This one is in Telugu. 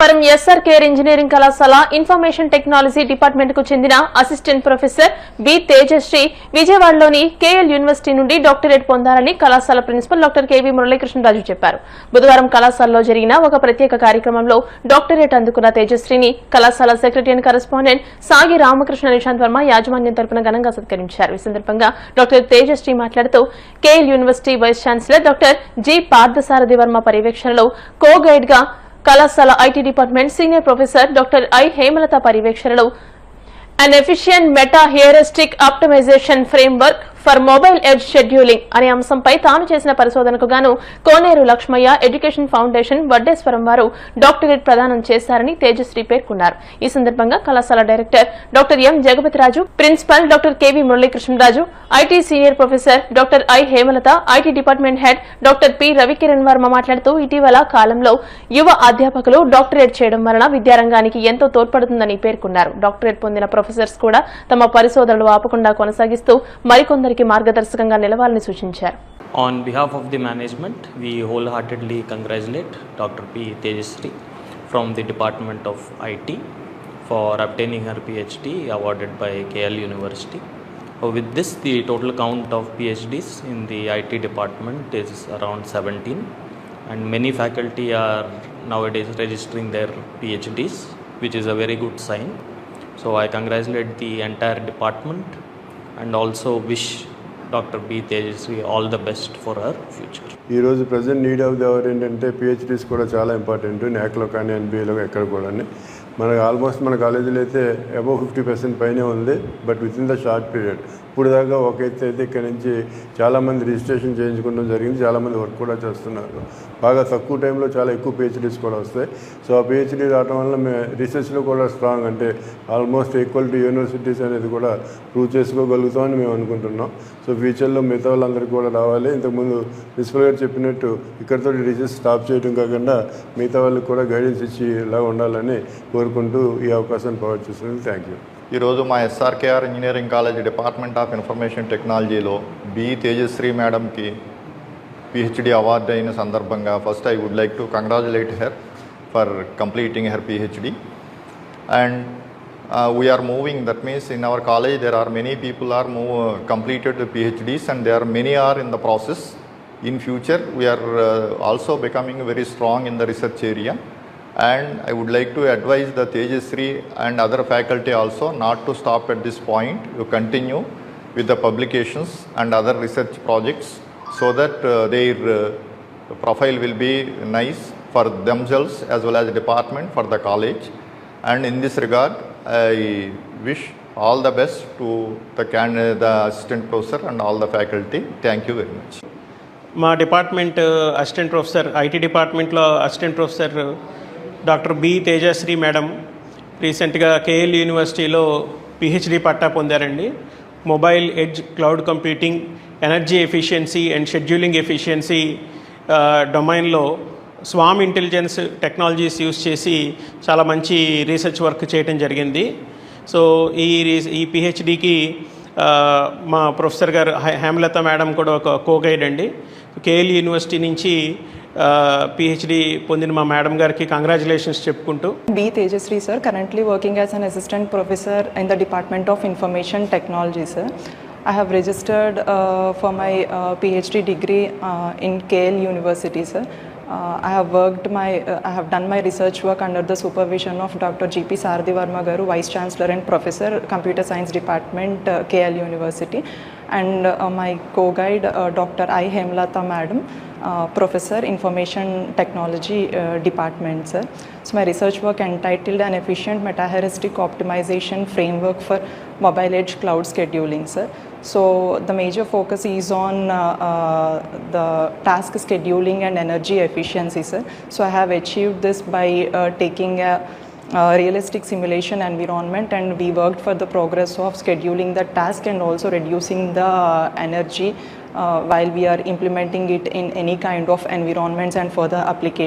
వరం ఎస్ఆర్ కేర్ ఇంజనీరింగ్ కళాశాల ఇన్ఫర్మేషన్ టెక్నాలజీ డిపార్ట్మెంట్ కు చెందిన అసిస్టెంట్ ప్రొఫెసర్ బి తేజశ్రీ విజయవాడలోని కేఎల్ యూనివర్సిటీ నుండి డాక్టరేట్ పొందారని కళాశాల ప్రిన్సిపల్ డాక్టర్ కెవి మురళీకృష్ణరాజు చెప్పారు. బుధవారం కళాశాలలో జరిగిన ఒక ప్రత్యేక కార్యక్రమంలో డాక్టరేట్ అందుకున్న తేజశ్రీని కళాశాల సెక్రటరీ అండ్ కరెస్పాండెంట్ సాగి రామకృష్ణ నిశాంత్ వర్మ యాజమాన్యం తరపున ఘనంగా సత్కరించారు. ఈ సందర్భంగా డాక్టర్ తేజశ్రీ మాట్లాడుతూ KL university vice chancellor doctor G Parthasarathi Varma పర్యవేక్షణలో కో గైడ్ గా కళాశాల IT department senior professor doctor I Hemalatha పర్యవేక్షణలో an efficient meta heuristic optimization framework for mobile edge scheduling అనే అంశంపై తాను చేసిన పరిశోధనకు గాను కోనేరు లక్ష్మయ్య ఎడ్యుకేషన్ ఫౌండేషన్ వడ్డేశ్వరం వారు డాక్టరేట్ ప్రదానం చేశారని తేజశ్రీ పేర్కొన్నారు. ఈ సందర్భంగా కళాశాల director doctor M Jagapathiraju, principal doctor KV Muralikrishnaraju, IT senior professor doctor I Hemalatha, IT department head doctor P Ravikiran Varma మాట్లాడుతూ ఇటీవల కాలంలో యువ అధ్యాపకులు డాక్టరేట్ చేయడం వలన విద్యారంగానికి ఎంతో తోడ్పడుతుందని పేర్కొన్నారు. డాక్టరేట్ పొందిన ప్రొఫెసర్స్ కూడా తమ పరిశోధనలు ఆపకుండా కొనసాగిస్తూ మరికొందరికి మార్గదర్శకంగా నిలవాలని సూచించారు. On behalf of the management, we wholeheartedly congratulate Dr. P. Tejasri from the Department of IT for obtaining her PhD awarded by KL University. With this, the total count of PhDs in the IT department is around 17, and many faculty are nowadays registering their PhDs, which is a very good sign. So I congratulate the entire department and also wish Dr. B. Tejasri all the best for her future. ఈ రోజు present need of the hour ఏంటంటే పిహెచ్డీస్ కూడా చాలా ఇంపార్టెంట్. నాక్లో కానీ ఎన్బిఏలో ఎక్కడ కూడా మనకు ఆల్మోస్ట్ మన కాలేజీలో అయితే అబౌవ్ 50% పైనే ఉంది. But with in the short period ఇప్పుడు దాకా ఒక ఎత్తు అయితే ఇక్కడ నుంచి చాలామంది రిజిస్ట్రేషన్ చేయించుకోవడం జరిగింది. చాలామంది వర్క్ కూడా చేస్తున్నారు. బాగా తక్కువ టైంలో చాలా ఎక్కువ పిహెచ్డీస్ కూడా వస్తాయి. సో ఆ పిహెచ్డీ రావడం వల్ల మేము రీసెర్చ్లో కూడా స్ట్రాంగ్, అంటే ఆల్మోస్ట్ ఈక్వల్ టు యూనివర్సిటీస్ అనేది కూడా ప్రూవ్ చేసుకోగలుగుతామని మేము అనుకుంటున్నాం. సో ఫ్యూచర్లో మిగతా వాళ్ళందరికీ కూడా రావాలి. ఇంతకుముందు ప్రిన్సిపల్ గారు చెప్పినట్టు ఇక్కడితో రీసెర్చ్ స్టాప్ చేయడం కాకుండా మిగతా వాళ్ళకి కూడా గైడెన్స్ ఇచ్చి ఇలా ఉండాలని కోరుకుంటూ ఈ అవకాశాన్ని ప్రొవైడ్ చేస్తున్నందుకు థ్యాంక్ యూ. ఈరోజు మా SRKR engineering college department of information టెక్నాలజీలో బి తేజశ్రీ మేడంకి పిహెచ్డి అవార్డు అయిన సందర్భంగా first I would like to congratulate her for completing her PhD. And we are moving, that means in our college there are many people are completed the PhDs and there are many are in the process. In future we are also becoming very strong in the research area, and I would like to advise the Tejasri and other faculty also not to stop at this point, to continue with the publications and other research projects so that their profile will be nice for themselves as well as the department, for the college. And in this regard I wish all the best to the assistant professor and all the faculty. Thank you very much. మా డిపార్ట్మెంట్ అసిస్టెంట్ ప్రొఫెసర్, ఐటీ డిపార్ట్మెంట్లో assistant professor doctor B Tejasri madam రీసెంట్గా కేఎల్ యూనివర్సిటీలో PhD patta పొందారండి. Mobile edge cloud computing, energy efficiency and scheduling efficiency డొమైన్లో స్వామ్ ఇంటెలిజెన్స్ టెక్నాలజీస్ యూస్ చేసి చాలా మంచి రీసెర్చ్ వర్క్ చేయడం జరిగింది. సో ఈ పిహెచ్డికి మా ప్రొఫెసర్ గారు హేమలత మేడం కూడా ఒక కో గైడ్ అండి. కేఎల్ యూనివర్సిటీ నుంచి పిహెచ్డి పొందిన మా మేడం గారికి కంగ్రాచులేషన్స్ చెప్పుకుంటూ. B Tejasri sir, currently working as an assistant professor in the department of information technology sir. I have registered for my PhD degree in KL University, sir. I have done my research work under the supervision of Dr. G.P. Sarathy Varma Garu, Vice Chancellor and Professor, Computer Science Department, KL University, and my co-guide Dr. I. Hemlata Madam, Professor, Information Technology Department, sir. So my research work entitled An Efficient Meta-Heuristic Optimization Framework for Mobile Edge Cloud Scheduling, sir. So the major focus is on the task scheduling and energy efficiency, sir. So I have achieved this by taking a realistic simulation environment, and we worked for the progress of scheduling the task and also reducing the energy while we are implementing it in any kind of environments and further application.